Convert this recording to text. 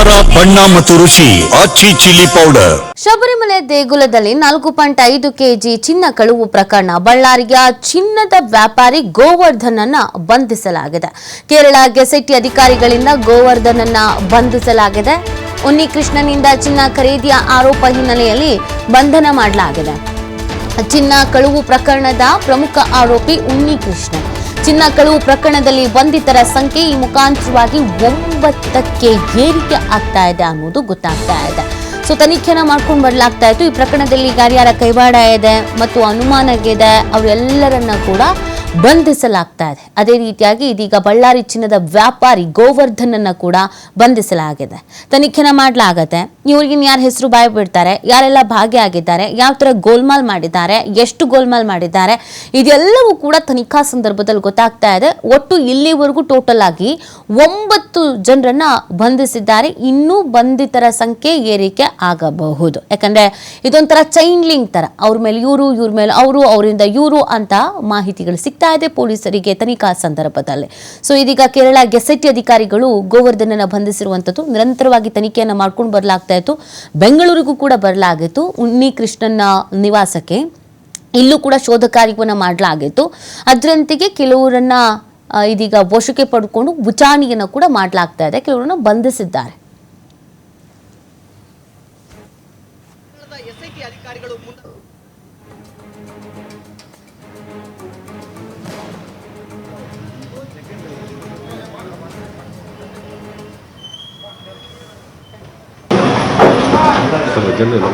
ಖಾರ ಬಣ್ಣ ಮತ್ತು ರುಚಿ ಆಚಿ ಚಿಲ್ಲಿ ಪೌಡರ್. ಶಬರಿಮಲೆ ದೇಗುಲದಲ್ಲಿ 4.5 ಕೆಜಿ ಚಿನ್ನ ಕಳುವು ಪ್ರಕರಣ. ಬಳ್ಳಾರಿಯ ಚಿನ್ನದ ವ್ಯಾಪಾರಿ ಗೋವರ್ಧನ್ ಅನ್ನ ಬಂಧಿಸಲಾಗಿದೆ. ಕೇರಳ ಗೆಜೆಟ್ ಅಧಿಕಾರಿಗಳಿಂದ ಗೋವರ್ಧನ್ ಅನ್ನ ಬಂಧಿಸಲಾಗಿದೆ. ಉನ್ನಿಕೃಷ್ಣನಿಂದ ಚಿನ್ನ ಖರೀದಿಯ ಆರೋಪ ಹಿನ್ನೆಲೆಯಲ್ಲಿ ಬಂಧನ ಮಾಡಲಾಗಿದೆ. ಚಿನ್ನ ಕಳುವು ಪ್ರಕರಣದ ಪ್ರಮುಖ ಆರೋಪಿ ಉನ್ನಿಕೃಷ್ಣ. ಚಿನ್ನ ಕಳುವು ಪ್ರಕರಣದಲ್ಲಿ ಬಂಧಿತರ ಸಂಖ್ಯೆ ಈ ಮುಖಾಂತರವಾಗಿ 9ಕ್ಕೆ ಏರಿಕೆ ಆಗ್ತಾ ಇದೆ ಅನ್ನೋದು ಗೊತ್ತಾಗ್ತಾ ಇದೆ. ಸೊ ತನಿಖೆನ ಮಾಡ್ಕೊಂಡು ಬರಲಾಗ್ತಾ ಇತ್ತು. ಈ ಪ್ರಕರಣದಲ್ಲಿ ಯಾರ್ಯಾರ ಕೈವಾಡ ಇದೆ ಮತ್ತು ಅನುಮಾನ ಇದೆ ಅವರೆಲ್ಲರನ್ನ ಕೂಡ ಬಂಧಿಸಲಾಗ್ತಾ ಇದೆ. ಅದೇ ರೀತಿಯಾಗಿ ಇದೀಗ ಬಳ್ಳಾರಿ ಚಿನ್ನದ ವ್ಯಾಪಾರಿ ಗೋವರ್ಧನ್ ಅನ್ನ ಕೂಡ ಬಂಧಿಸಲಾಗಿದೆ. ತನಿಖೆನ ಮಾಡಲಾಗತ್ತೆ. ಇವ್ರಿಗೆ ಯಾರ ಹೆಸರು ಬಾಯಿ ಬಿಡ್ತಾರೆ, ಯಾರೆಲ್ಲ ಭಾಗಿಯಾಗಿದ್ದಾರೆ, ಯಾವ ತರ ಗೋಲ್ಮಾಲ್ ಮಾಡಿದ್ದಾರೆ, ಎಷ್ಟು ಗೋಲ್ಮಾಲ್ ಮಾಡಿದ್ದಾರೆ, ಇದೆಲ್ಲವೂ ಕೂಡ ತನಿಖಾ ಸಂದರ್ಭದಲ್ಲಿ ಗೊತ್ತಾಗ್ತಾ ಇದೆ. ಒಟ್ಟು ಇಲ್ಲಿವರೆಗೂ ಟೋಟಲ್ ಆಗಿ 9 ಜನರನ್ನ ಬಂಧಿಸಿದ್ದಾರೆ. ಇನ್ನೂ ಬಂಧಿತರ ಸಂಖ್ಯೆ ಏರಿಕೆ ಆಗಬಹುದು. ಯಾಕಂದ್ರೆ ಇದೊಂಥರ ಚೈನ್ ಲಿಂಕ್ ತರ, ಅವ್ರ ಮೇಲೆ ಇವರು, ಇವ್ರ ಮೇಲೆ ಅವರು, ಅವರಿಂದ ಇವರು ಅಂತ ಮಾಹಿತಿಗಳು ಸಿಗ್ತಾ ಇದೆ ಪೊಲೀಸರಿಗೆ ತನಿಖಾ ಸಂದರ್ಭದಲ್ಲಿ. ಸೊ ಇದೀಗ ಕೇರಳ ಗೆಜೆಟ್ ಅಧಿಕಾರಿಗಳು ಗೋವರ್ಧನ್ ಬಂಧಿಸಿರುವಂತದ್ದು. ನಿರಂತರವಾಗಿ ತನಿಖೆಯನ್ನ ಮಾಡ್ಕೊಂಡು ಬರಲಾಗ್ತಾ ಇತ್ತು. ಬೆಂಗಳೂರಿಗೂ ಕೂಡ ಬರಲಾಗಿತ್ತು. ಉನ್ನಿಕೃಷ್ಣನ ನಿವಾಸಕ್ಕೆ ಇಲ್ಲೂ ಕೂಡ ಶೋಧ ಕಾರ್ಯವನ್ನ ಮಾಡಲಾಗಿತ್ತು. ಅದರಂತೆಗೆ ಕೆಲವರನ್ನ ಇದೀಗ ವಶಕ್ಕೆ ಪಡ್ಕೊಂಡು ವಿಚಾರಣೆಯನ್ನ ಕೂಡ ಮಾಡಲಾಗ್ತಾ ಇದೆ. ಕೆಲವರನ್ನ ಬಂಧಿಸಿದ್ದಾರೆ. ಜನರು